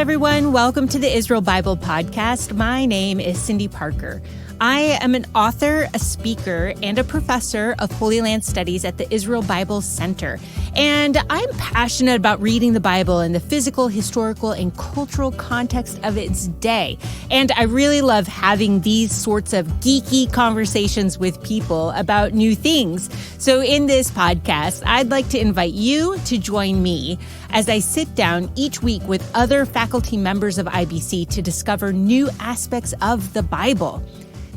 everyone. Welcome to the Israel Bible Podcast. My name is Cindy Parker. I am an author, a speaker, and a professor of Holy Land Studies at the Israel Bible Center. And I'm passionate about reading the Bible in the physical, historical, and cultural context of its day. And I really love having these sorts of geeky conversations with people about new things. So in this podcast, I'd like to invite you to join me as I sit down each week with other faculty members of IBC to discover new aspects of the Bible.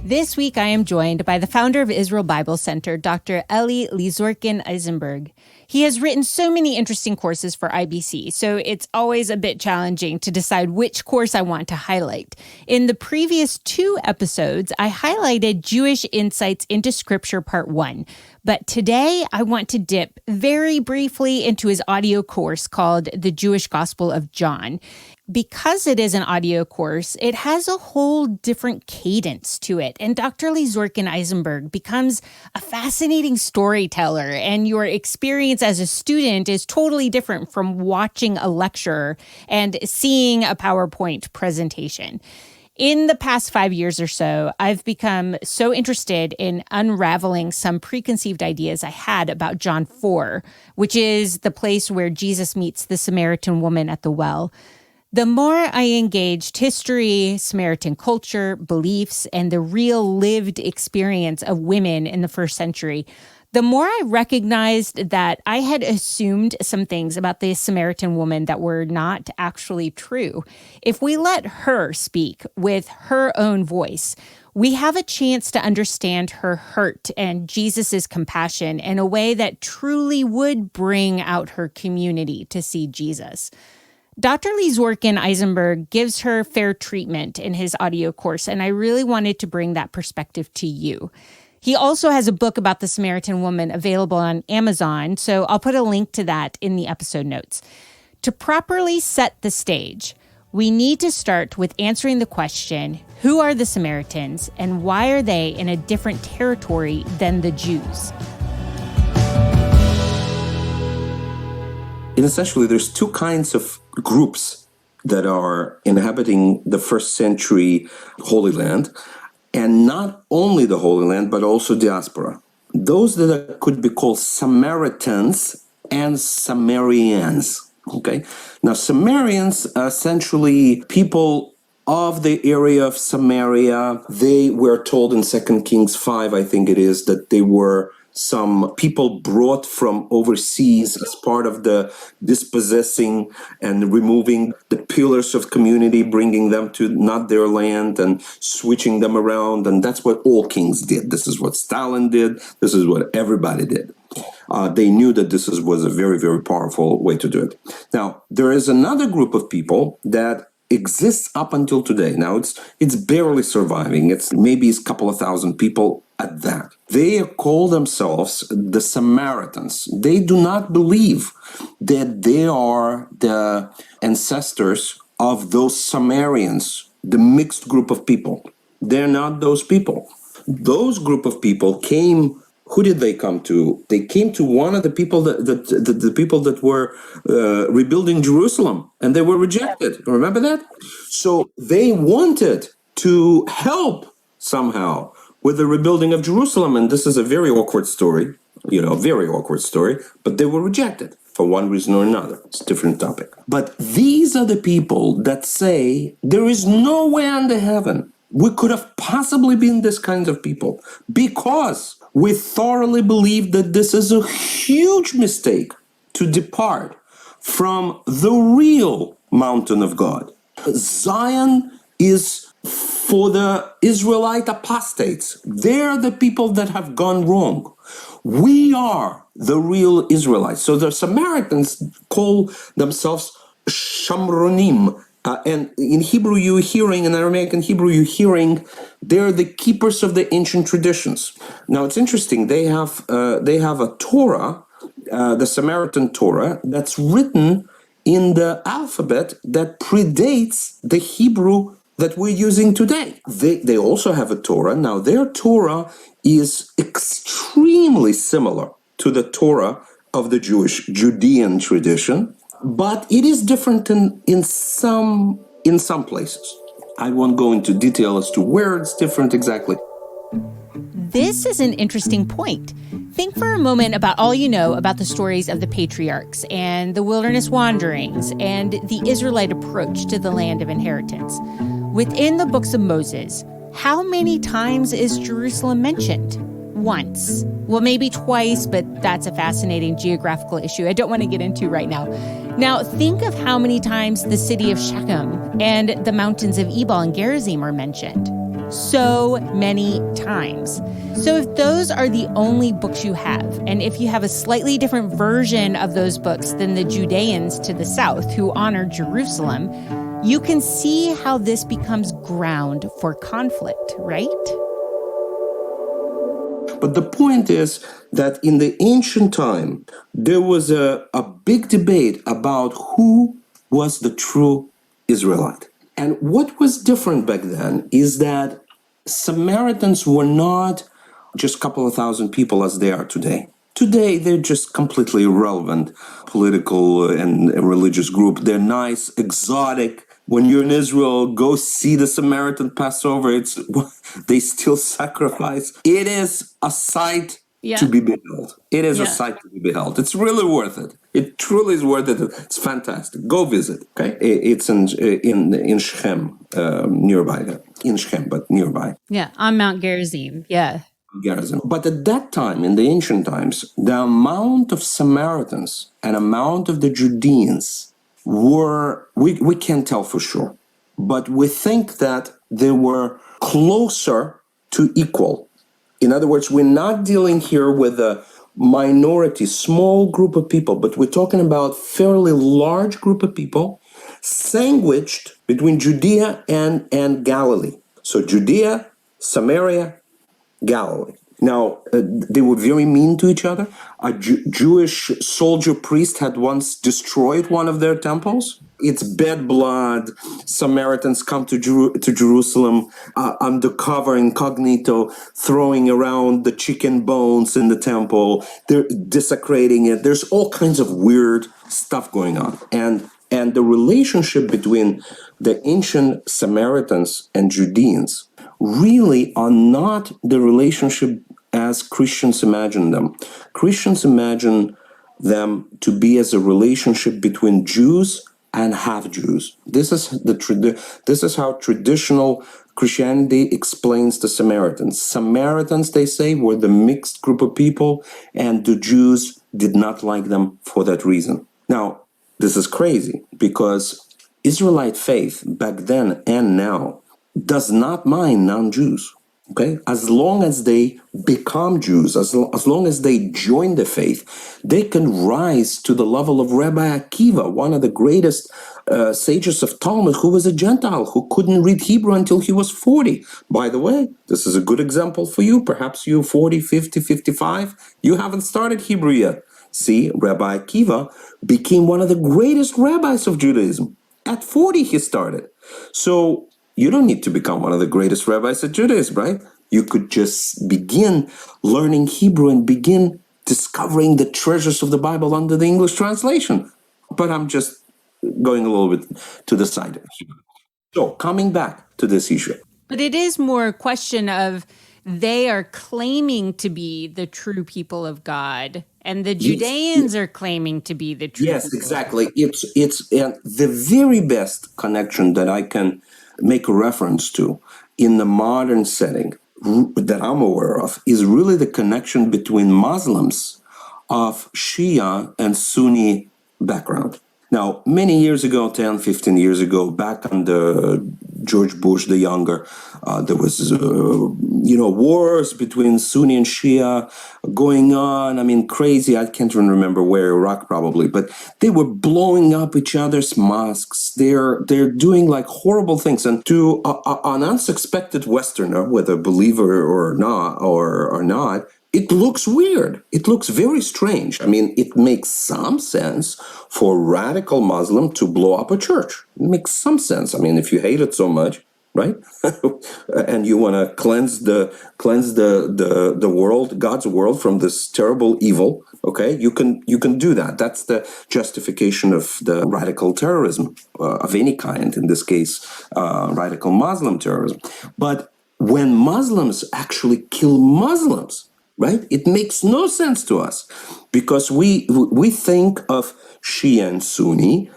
This week, I am joined by the founder of Israel Bible Center, Dr. Eli Lizorkin-Eyzenberg. He has written so many interesting courses for IBC, so it's always a bit challenging to decide which course I want to highlight. In the previous 2 episodes, I highlighted Jewish Insights into Scripture Part 1. But today, I want to dip very briefly into his audio course called The Jewish Gospel of John. Because it is an audio course, it has a whole different cadence to it. And Dr. Lizorkin-Eyzenberg becomes a fascinating storyteller, and your experience as a student is totally different from watching a lecture and seeing a PowerPoint presentation. In the past 5 years or so, I've become so interested in unraveling some preconceived ideas I had about John 4, which is the place where Jesus meets the Samaritan woman at the well. The more I engaged history, Samaritan culture, beliefs, and the real lived experience of women in the first century, the more I recognized that I had assumed some things about the Samaritan woman that were not actually true. If we let her speak with her own voice, we have a chance to understand her hurt and Jesus's compassion in a way that truly would bring out her community to see Jesus. Dr. Lizorkin-Eyzenberg gives her fair treatment in his audio course, and I really wanted to bring that perspective to you. He also has a book about the Samaritan woman available on Amazon, so I'll put a link to that in the episode notes. To properly set the stage, we need to start with answering the question, who are the Samaritans, and why are they in a different territory than the Jews? And essentially, there's 2 kinds of groups that are inhabiting the first century Holy Land, and not only the Holy Land, but also diaspora. Those that could be called Samaritans and Samaritans. Okay, now Samaritans are essentially people of the area of Samaria. They were told in 2 Kings 5, I think it is, that they were some people brought from overseas as part of the dispossessing and removing the pillars of community, bringing them to not their land and switching them around. And that's what all kings did. This is what Stalin did. This is what everybody did. They knew that this was a very, very powerful way to do it. Now, there is another group of people that exists up until today. Now, it's barely surviving. It's maybe a couple of thousand people at that. They call themselves the Samaritans. They do not believe that they are the ancestors of those Samaritans, the mixed group of people. They're not those people. Those group of people came. Who did they come to? They came to one of the people the people that were rebuilding Jerusalem, and they were rejected. Remember that? So they wanted to help somehow with the rebuilding of Jerusalem, and this is a very awkward story, very awkward story, but they were rejected for one reason or another. It's a different topic. But these are the people that say there is no way under heaven we could have possibly been this kind of people, because we thoroughly believe that this is a huge mistake to depart from the real mountain of God. Zion is for the Israelite apostates. They're the people that have gone wrong. We are the real Israelites. So the Samaritans call themselves Shamronim. And in Hebrew, you're hearing, in Aramaic and Hebrew, you're hearing, they're the keepers of the ancient traditions. Now, it's interesting. They have a Torah, the Samaritan Torah, that's written in the alphabet that predates the Hebrew that we're using today. They also have a Torah. Now, their Torah is extremely similar to the Torah of the Judean tradition. but it is different in some places. I won't go into detail as to where it's different exactly. This is an interesting point. Think for a moment about all you know about the stories of the patriarchs and the wilderness wanderings and the Israelite approach to the land of inheritance. Within the books of Moses, how many times is Jerusalem mentioned? Once. Well, maybe twice, but that's a fascinating geographical issue I don't want to get into right now. Now, think of how many times the city of Shechem and the mountains of Ebal and Gerizim are mentioned. So many times. So if those are the only books you have, and if you have a slightly different version of those books than the Judeans to the south who honor Jerusalem, you can see how this becomes ground for conflict, right? But the point is that in the ancient time, there was a big debate about who was the true Israelite. And what was different back then is that Samaritans were not just a couple of thousand people as they are today. Today, they're just completely irrelevant political and religious group. They're nice, exotic. When you're in Israel, go see the Samaritan Passover. They still sacrifice. It is a sight to be beheld. It is a sight to be beheld. It's really worth it. It truly is worth it. It's fantastic. Go visit. Okay, it's in Shechem, nearby there. In Shechem, but nearby. Yeah, on Mount Gerizim. Yeah. Gerizim. But at that time, in the ancient times, the amount of Samaritans and amount of the Judeans were, we can't tell for sure, but we think that they were closer to equal. In other words, we're not dealing here with a minority, small group of people, but we're talking about fairly large group of people sandwiched between Judea and Galilee. So Judea, Samaria, Galilee. Now, they were very mean to each other. A Jewish soldier priest had once destroyed one of their temples. It's bad blood. Samaritans come to Jerusalem undercover, incognito, throwing around the chicken bones in the temple. They're desecrating it. There's all kinds of weird stuff going on. And the relationship between the ancient Samaritans and Judeans really are not the relationship as Christians imagine them. Christians imagine them to be as a relationship between Jews and half-Jews. This is how traditional Christianity explains the Samaritans. Samaritans, they say, were the mixed group of people, and the Jews did not like them for that reason. Now, this is crazy because Israelite faith back then and now does not mind non-Jews, okay? As long as they become Jews, as long as they join the faith, they can rise to the level of Rabbi Akiva, one of the greatest sages of Talmud, who was a Gentile, who couldn't read Hebrew until he was 40. By the way, this is a good example for you. Perhaps you're 40, 50, 55. You haven't started Hebrew yet. See, Rabbi Akiva became one of the greatest rabbis of Judaism. At 40, he started. So you don't need to become one of the greatest rabbis of Judaism, right? You could just begin learning Hebrew and begin discovering the treasures of the Bible under the English translation. But I'm just going a little bit to the side. So coming back to this issue. But it is more a question of they are claiming to be the true people of God, and the Judeans are claiming to be the true people. Yes, exactly. It's the very best connection that I can make a reference to in the modern setting that I'm aware of is really the connection between Muslims of Shia and Sunni background. Now, many years ago, 10, 15 years ago, back under George Bush the Younger, there was, wars between Sunni and Shia going on. I mean, crazy. I can't even remember where, Iraq probably, but they were blowing up each other's mosques. They're doing like horrible things. And to an unsuspected Westerner, whether believer or not, it looks weird. It looks very strange. I mean, it makes some sense for a radical Muslim to blow up a church. It makes some sense. I mean, if you hate it so much, right? And you want to cleanse the world, God's world, from this terrible evil. Okay, you can do that. That's the justification of the radical terrorism of any kind. In this case, radical Muslim terrorism. But when Muslims actually kill Muslims, right? It makes no sense to us, because we think of Shia and Sunni,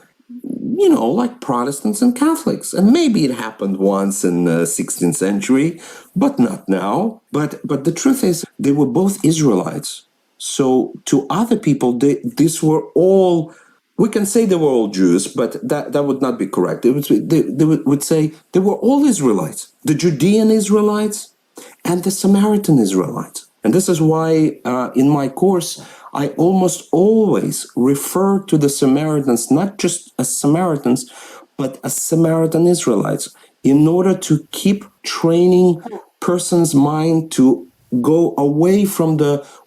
like Protestants and Catholics. And maybe it happened once in the 16th century, but not now. But the truth is, they were both Israelites. So to other people, these were all, we can say they were all Jews, but that would not be correct. They would say they were all Israelites, the Judean Israelites and the Samaritan Israelites. And this is why in my course, I almost always refer to the Samaritans not just as Samaritans, but as Samaritan Israelites, in order to keep training person's mind to go away from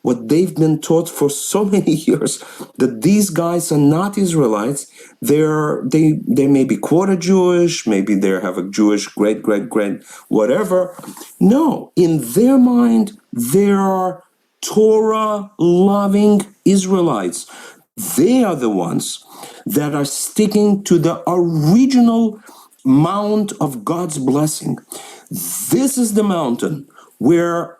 what they've been taught for so many years, that these guys are not Israelites. They may be quarter Jewish, maybe they have a Jewish great whatever. No, in their mind, they are Torah-loving Israelites. They are the ones that are sticking to the original mount of God's blessing. This is the mountain where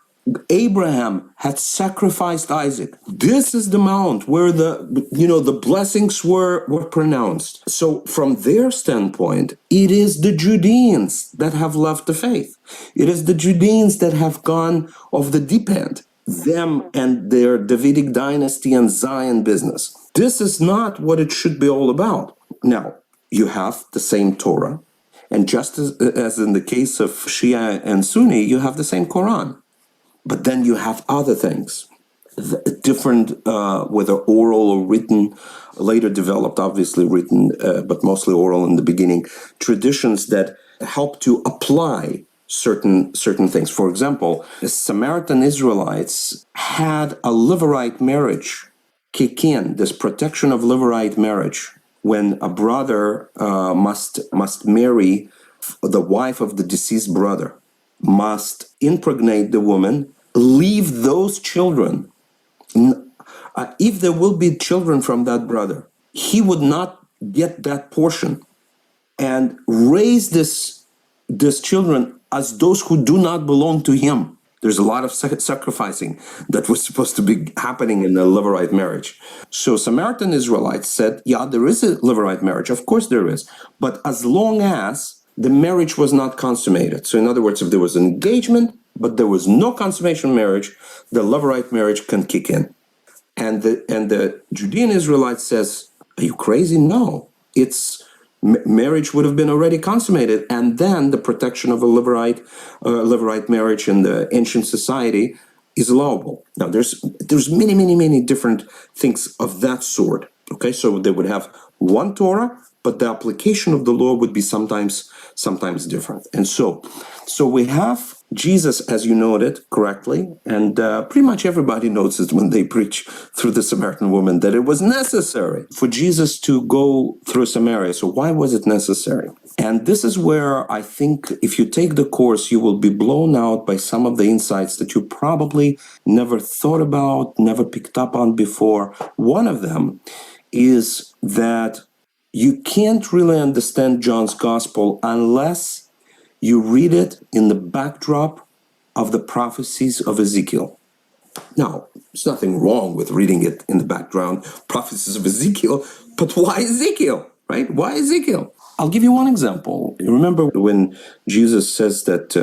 Abraham had sacrificed Isaac. This is the mount where the blessings were pronounced. So from their standpoint, it is the Judeans that have left the faith. It is the Judeans that have gone off the deep end. Them and their Davidic dynasty and Zion business. This is not what it should be all about. Now, you have the same Torah, and just as in the case of Shia and Sunni, you have the same Quran. But then you have other things, different, whether oral or written, later developed, obviously written, but mostly oral in the beginning, traditions that help to apply certain things. For example, the Samaritan Israelites had a Levirate marriage kick in, this protection of Levirate marriage, when a brother must marry the wife of the deceased brother, must impregnate the woman, leave those children. If there will be children from that brother, he would not get that portion, and raise these children as those who do not belong to him. There's a lot of sacrificing that was supposed to be happening in the Levirate marriage. So Samaritan Israelites said, yeah, there is a Levirate marriage. Of course there is. But as long as the marriage was not consummated. So in other words, if there was an engagement, but there was no consummation marriage, the Levirate marriage can kick in. And the Judean Israelite says, are you crazy? No, marriage would have been already consummated, and then the protection of a Levirate marriage in the ancient society is allowable. Now, there's many different things of that sort. Okay, so they would have one Torah, but the application of the law would be sometimes different. And so we have Jesus, as you noted correctly, and pretty much everybody notices when they preach through the Samaritan woman that it was necessary for Jesus to go through Samaria. So why was it necessary? And this is where I think if you take the course, you will be blown out by some of the insights that you probably never thought about, never picked up on before. One of them is that you can't really understand John's gospel unless you read it in the backdrop of the prophecies of Ezekiel. Now, there's nothing wrong with reading it in the background, prophecies of Ezekiel, but why Ezekiel, right? Why Ezekiel? I'll give you one example. You remember when Jesus says that,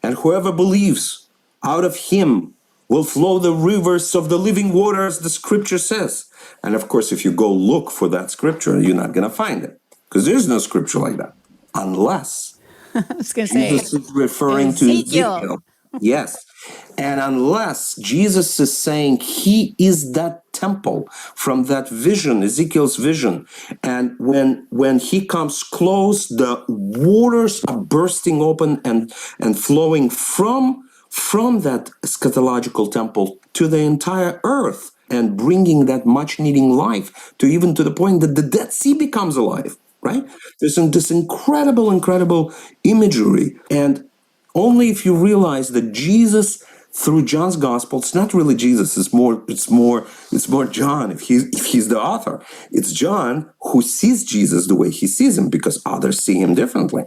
and whoever believes, out of him will flow the rivers of the living waters, the scripture says. And of course, if you go look for that scripture, you're not going to find it, because there's no scripture like that, unless I was going to say, Jesus is referring to Ezekiel. Yes. And unless Jesus is saying he is that temple from that vision, Ezekiel's vision, and when he comes close, the waters are bursting open and flowing from that eschatological temple to the entire earth, and bringing that much needing life to the point that the Dead Sea becomes alive. right? There's this incredible imagery. And only if you realize that Jesus, through John's gospel, it's not really Jesus, it's more John. If he's the author, it's John who sees Jesus the way he sees him, because others see him differently.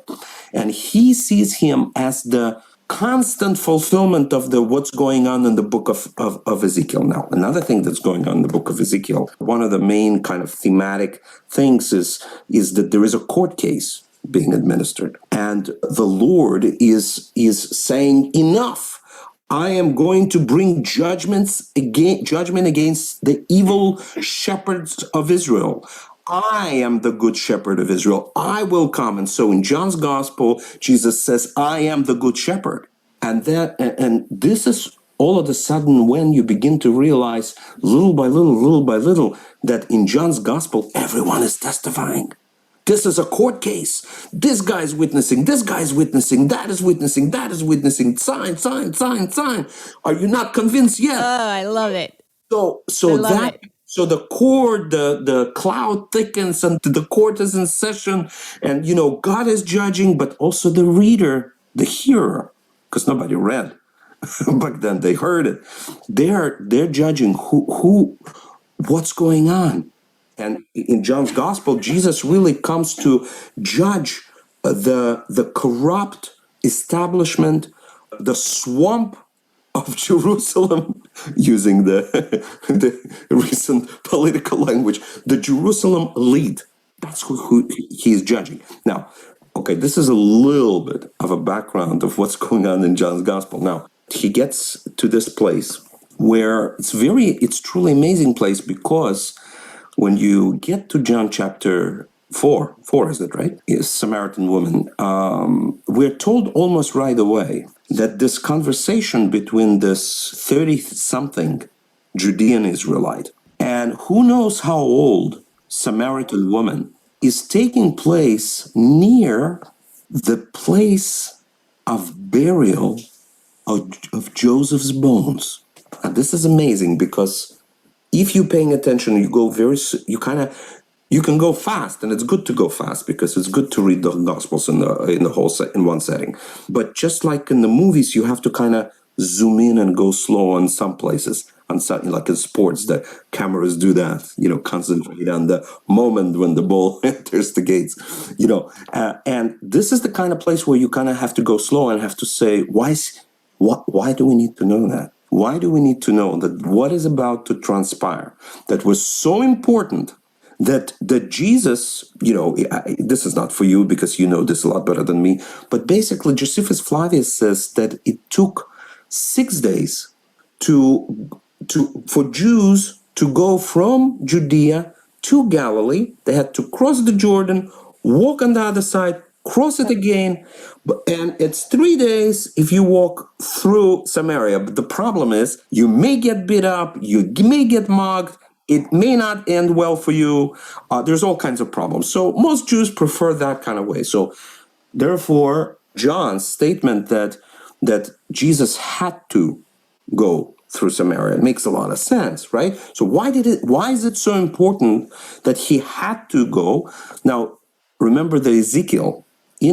And he sees him as the constant fulfillment of the what's going on in the book of Ezekiel. Now, another thing that's going on in the book of Ezekiel, one of the main kind of thematic things is that there is a court case being administered, and the Lord is saying, enough. I am going to bring judgment against the evil shepherds of Israel. I am the good shepherd of Israel. I will come. And so in John's gospel, Jesus says, I am the good shepherd. And this is all of a sudden when you begin to realize little by little, that in John's gospel, everyone is testifying. This is a court case. This guy's witnessing, that is witnessing, that is witnessing, sign. Are you not convinced yet? Oh, I love it. So the court, the cloud thickens and the court is in session, and God is judging, but also the reader, the hearer, because nobody read back then, they heard it. They're judging what's going on. And in John's gospel, Jesus really comes to judge the corrupt establishment, the swamp of Jerusalem, using the recent political language, the Jerusalem elite. That's who he's judging. Now, okay, this is a little bit of a background of what's going on in John's gospel. Now, he gets to this place where it's truly amazing place, because when you get to John chapter 4, is it right? Yes, Samaritan Woman. We're told almost right away that this conversation between this 30-something Judean Israelite and who knows how old Samaritan woman is taking place near the place of burial of Joseph's bones. And this is amazing, because if you're paying attention, you can go fast, and it's good to go fast, because it's good to read the Gospels in one setting. But just like in the movies, you have to kind of zoom in and go slow on some places. Like in sports, the cameras do that. Concentrate on the moment when the ball enters the gates. And this is the kind of place where you kind of have to go slow and have to say, why do we need to know that? Why do we need to know that what is about to transpire that was so important that Jesus, this is not for you because you know this a lot better than me, but basically Josephus Fly says that it took 6 days for Jews to go from Judea to Galilee. They had to cross the Jordan, walk on the other side, cross it again, and it's 3 days if you walk through Samaria. But the problem is you may get beat up, you may get mugged, it may not end well for you. There's all kinds of problems. So most Jews prefer that kind of way. So therefore, John's statement that Jesus had to go through Samaria, it makes a lot of sense, right? So why is it so important that he had to go? Now, remember in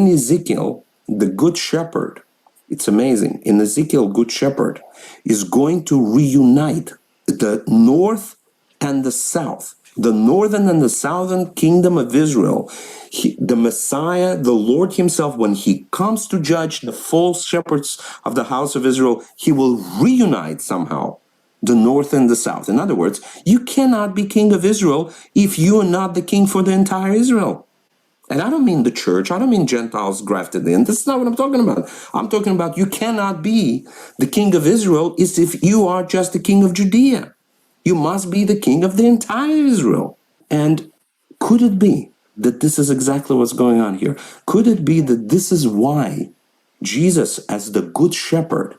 Ezekiel, the good shepherd, it's amazing. In Ezekiel, good shepherd is going to reunite the north and the south, the northern and the southern kingdom of Israel. The Messiah, the Lord himself, when he comes to judge the false shepherds of the house of Israel, he will reunite somehow the north and the south. In other words, you cannot be king of Israel if you are not the king for the entire Israel. And I don't mean the church, I don't mean Gentiles grafted in. This is not what I'm talking about. I'm talking about you cannot be the king of Israel if you are just the king of Judea. You must be the king of the entire Israel. And could it be that this is exactly what's going on here? Could it be that this is why Jesus, as the good shepherd,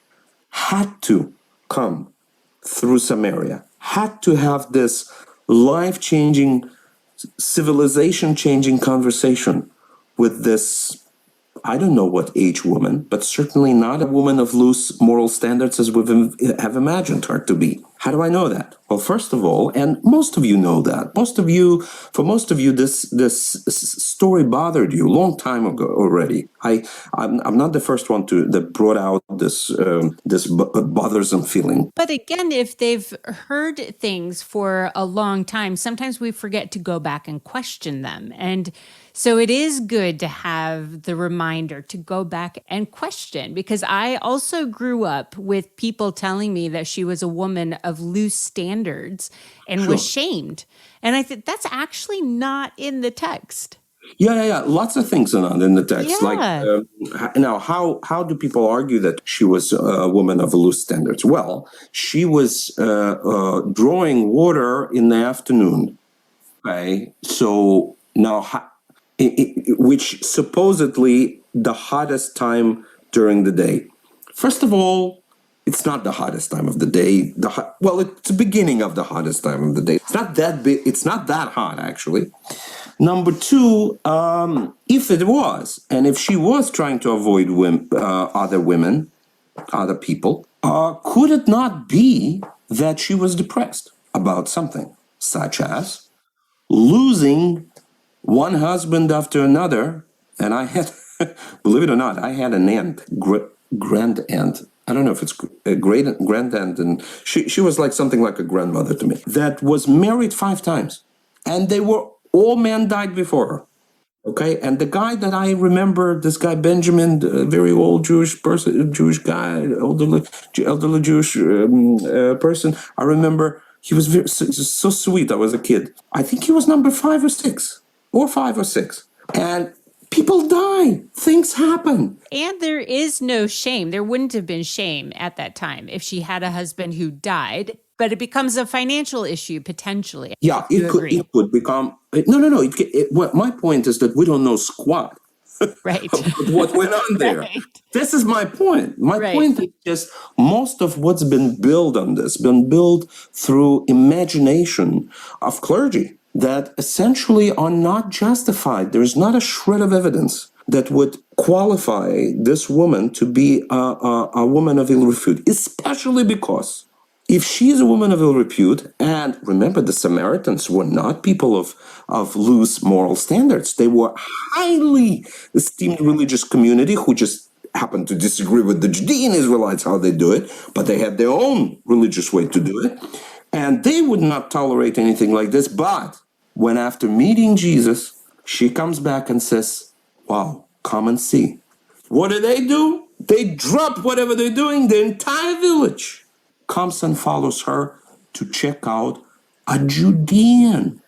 had to come through Samaria, had to have this life-changing, civilization-changing conversation with this, I don't know what age woman, but certainly not a woman of loose moral standards as we have imagined her to be. How do I know that? Well, first of all, and most of you know that. For most of you, this story bothered you a long time ago already. I'm not the first one that brought out this bothersome feeling. But again, if they've heard things for a long time, sometimes we forget to go back and question them. And so it is good to have the reminder to go back and question, because I also grew up with people telling me that she was a woman of loose standards and was shamed. And I think that's actually not in the text. Yeah. Lots of things are not in the text. Yeah. Like now, how do people argue that she was a woman of loose standards? Well, she was drawing water in the afternoon. Okay, so now, which supposedly the hottest time during the day. First of all, it's not the hottest time of the day. Well, it's the beginning of the hottest time of the day. It's not that big. It's not that hot, actually. Number two, if it was, and if she was trying to avoid other women, other people, could it not be that she was depressed about something, such as losing one husband after another? And I had, believe it or not, I had an aunt, grand aunt. I don't know if it's a grand aunt, and she was like something like a grandmother to me, that was married 5 times, and they were all men died before her. Okay, and the guy that I remember, this guy Benjamin, a very old Jewish person, Jewish guy, elderly Jewish person. I remember he was so sweet. I was a kid. I think he was number 5 or 6, or 5 or 6, and people die. Things happen. And there is no shame. There wouldn't have been shame at that time if she had a husband who died, but it becomes a financial issue potentially. Yeah, it could become. No. What my point is that we don't know squat. Right. What went on there. Right. This is my point. My point is just most of what's been built on this, been built through imagination of clergy that essentially are not justified. There's not a shred of evidence that would qualify this woman to be a woman of ill repute, especially because if she is a woman of ill repute, and remember, the Samaritans were not people of loose moral standards. They were highly esteemed religious community who just happened to disagree with the Judean Israelites, how they do it, but they had their own religious way to do it. And they would not tolerate anything like this. But when after meeting Jesus, she comes back and says, wow, come and see. What do? They drop whatever they're doing, the entire village comes and follows her to check out a Judean.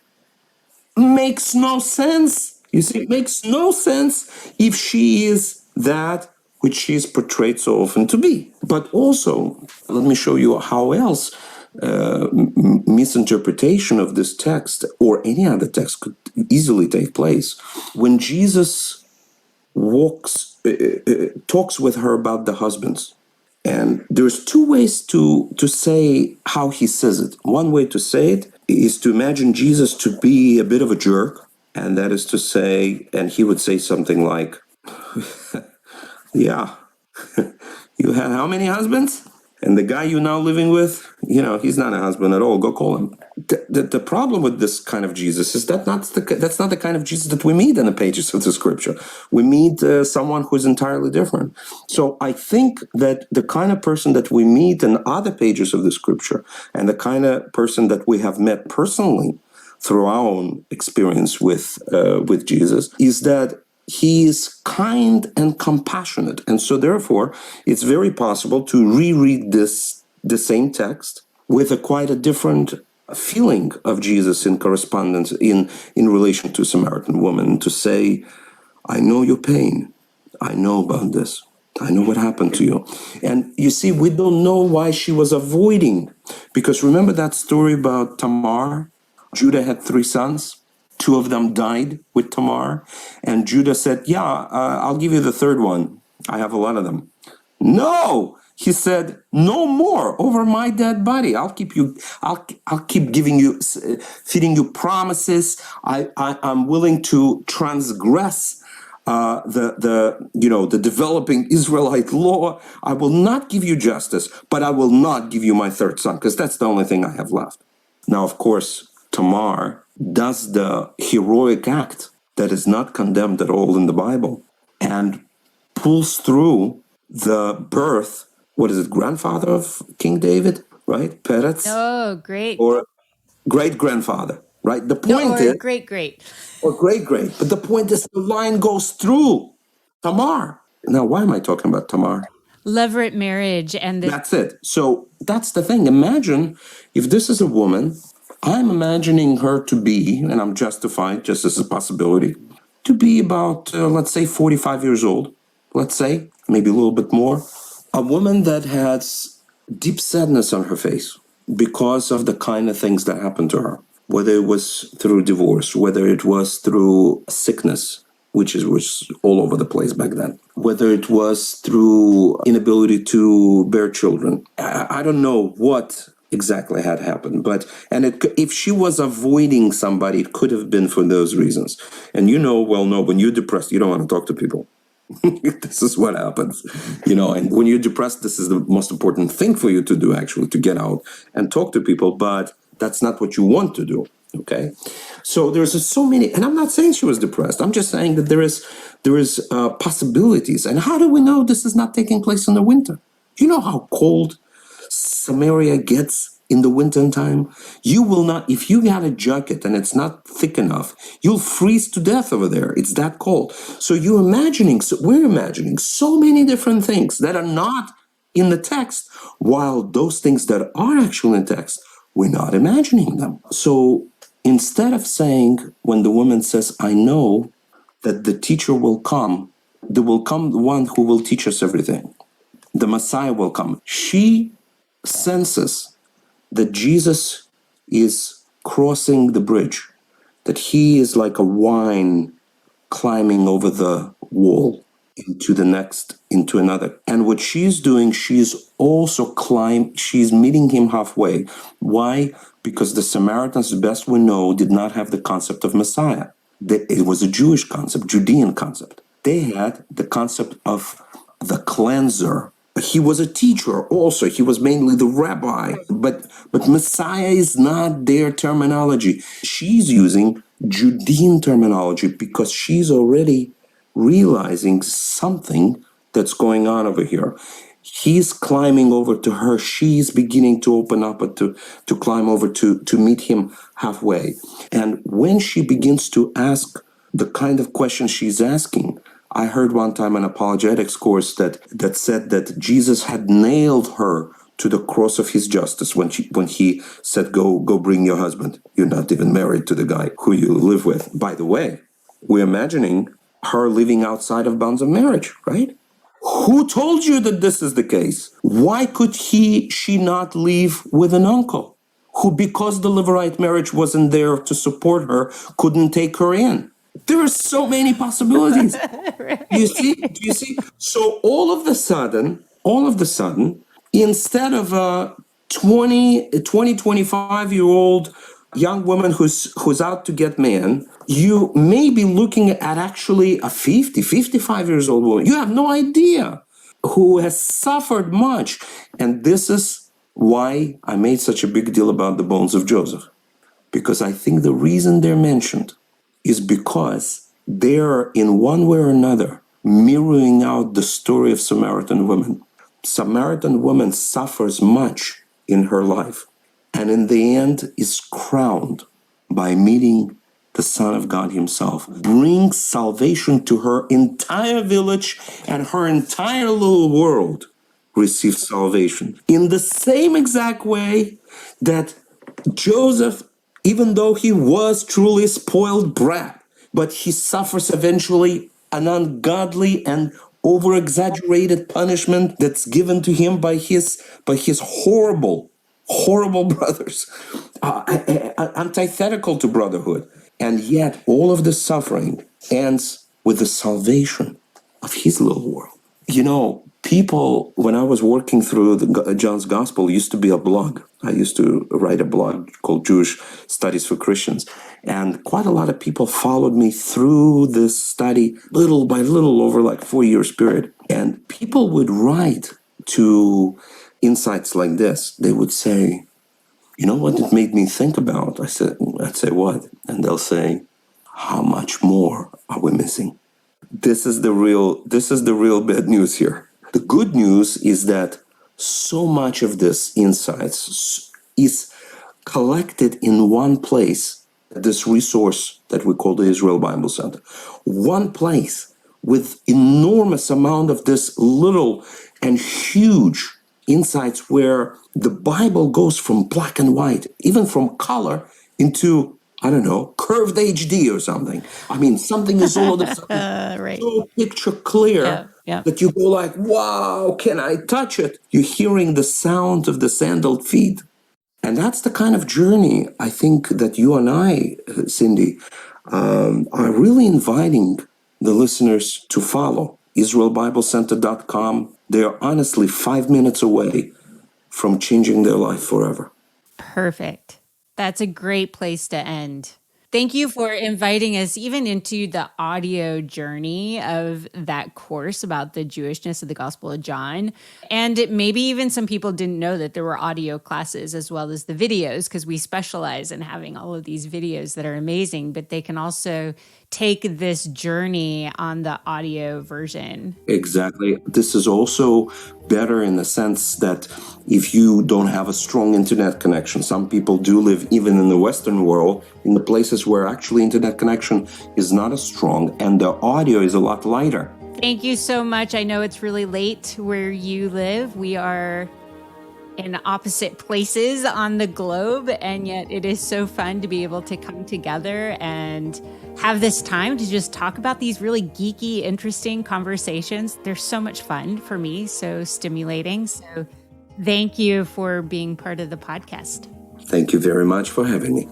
Makes no sense. You see, it makes no sense if she is that which she is portrayed so often to be. But also, let me show you how else misinterpretation of this text or any other text could easily take place. When Jesus talks with her about the husbands, and there's 2 ways to say how he says it. One way to say it is to imagine Jesus to be a bit of a jerk, and that is to say, and he would say something like, yeah, you had how many husbands? And the guy you're now living with, he's not a husband at all. Go call him. The problem with this kind of Jesus is that's not the kind of Jesus that we meet in the pages of the scripture. We meet someone who's entirely different. So I think that the kind of person that we meet in other pages of the scripture and the kind of person that we have met personally through our own experience with Jesus is that he is kind and compassionate. And so therefore, it's very possible to reread the same text with quite a different feeling of Jesus in correspondence in relation to Samaritan woman, to say, I know your pain. I know about this. I know what happened to you. And you see, we don't know why she was avoiding. Because remember that story about Tamar? Judah had 3 sons. 2 of them died with Tamar. And Judah said, I'll give you the 3rd one. I have a lot of them. No! He said, no more over my dead body. I'll keep giving you, feeding you promises. I'm willing to transgress the developing Israelite law. I will not give you justice, but I will not give you my third son, because that's the only thing I have left. Now, of course, Tamar does the heroic act that is not condemned at all in the Bible and pulls through the birth. What is it? Grandfather of King David, right? Peretz? Oh, great. Or great-grandfather, right? The point is... great. Or great. But the point is the line goes through Tamar. Now, why am I talking about Tamar? Levirate marriage and That's it. So that's the thing. Imagine if this is a woman, I'm imagining her to be, and I'm justified just as a possibility, to be about, let's say, 45 years old. Let's say, maybe a little bit more. A woman that has deep sadness on her face because of the kind of things that happened to her. Whether it was through divorce, whether it was through sickness, which was all over the place back then, whether it was through inability to bear children. I don't know what exactly had happened, if she was avoiding somebody, it could have been for those reasons. And when you're depressed, you don't want to talk to people. This is what happens, and when you're depressed, this is the most important thing for you to do, actually, to get out and talk to people, but that's not what you want to do, okay? So there's so many, and I'm not saying she was depressed. I'm just saying that there is possibilities. And how do we know this is not taking place in the winter? You know how cold Samaria gets in the winter time? You will not, if you got a jacket and it's not thick enough, you'll freeze to death over there. It's that cold. So we're imagining so many different things that are not in the text, while those things that are actually in text, we're not imagining them. So instead of saying, when the woman says, I know that the teacher will come, there will come the one who will teach us everything. The Messiah will come. She senses that Jesus is crossing the bridge, that he is like a vine climbing over the wall into another. And what she's doing, she's meeting him halfway. Why? Because the Samaritans, best we know, did not have the concept of Messiah. It was a Jewish concept, Judean concept. They had the concept of the cleanser. He was a teacher also. He was mainly the rabbi. But Messiah is not their terminology. She's using Judean terminology because she's already realizing something that's going on over here. He's climbing over to her. She's beginning to open up, to climb over to meet him halfway. And when she begins to ask the kind of questions she's asking, I heard one time an apologetics course that said that Jesus had nailed her to the cross of his justice when he said, go bring your husband. You're not even married to the guy who you live with. By the way, we're imagining her living outside of bounds of marriage, right? Who told you that this is the case? Why could she not live with an uncle who, because the Lizorite marriage wasn't there to support her, couldn't take her in? There are so many possibilities. Right. Do you see? So all of the sudden, instead of a 25-year-old young woman who's out to get man, you may be looking at actually a 55 years old woman. You have no idea, who has suffered much. And this is why I made such a big deal about the bones of Joseph. Because I think the reason they're mentioned is because they're, in one way or another, mirroring out the story of Samaritan woman. Samaritan woman suffers much in her life, and in the end is crowned by meeting the Son of God himself, brings salvation to her entire village, and her entire little world receives salvation. In the same exact way that Joseph, even though he was truly spoiled brat, but he suffers eventually an ungodly and over-exaggerated punishment that's given to him by his horrible brothers, antithetical to brotherhood. And yet all of the suffering ends with the salvation of his little world. People, when I was working through John's Gospel, used to be a blog. I used to write a blog called Jewish Studies for Christians. And quite a lot of people followed me through this study, little by little, over like 4 years period. And people would write to insights like this. They would say, you know what it made me think about? I'd say, what? And they'll say, how much more are we missing? This is the real bad news here. The good news is that so much of this insights is collected in one place, this resource that we call the Israel Bible Center. One place with enormous amount of this little and huge insights where the Bible goes from black and white, even from color, into, I don't know, curved HD or something. I mean, something is all of a sudden right. so picture clear that you go like, wow, can I touch it? You're hearing the sound of the sandaled feet. And that's the kind of journey I think that you and I, Cindy, are really inviting the listeners to follow. IsraelBibleCenter.com. They are honestly 5 minutes away from changing their life forever. Perfect. That's a great place to end. Thank you for inviting us even into the audio journey of that course about the Jewishness of the Gospel of John. And maybe even some people didn't know that there were audio classes as well as the videos, because we specialize in having all of these videos that are amazing, but they can also take this journey on the audio version. Exactly. This is also better in the sense that if you don't have a strong internet connection, some people do live even in the Western world, in the places where actually internet connection is not as strong and the audio is a lot lighter. Thank you so much. I know it's really late where you live. We are in opposite places on the globe, and yet it is so fun to be able to come together and have this time to just talk about these really geeky, interesting conversations. They're so much fun for me, so stimulating. So thank you for being part of the podcast. Thank you very much for having me.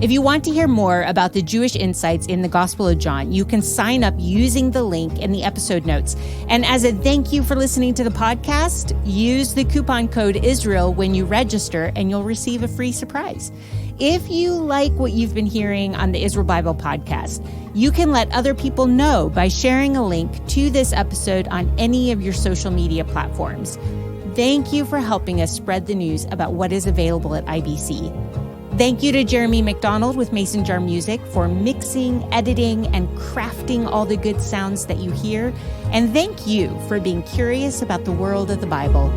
If you want to hear more about the Jewish insights in the Gospel of John, you can sign up using the link in the episode notes. And as a thank you for listening to the podcast, use the coupon code Israel when you register and you'll receive a free surprise. If you like what you've been hearing on the Israel Bible podcast, you can let other people know by sharing a link to this episode on any of your social media platforms. Thank you for helping us spread the news about what is available at IBC. Thank you to Jeremy McDonald with Mason Jar Music for mixing, editing, and crafting all the good sounds that you hear. And thank you for being curious about the world of the Bible.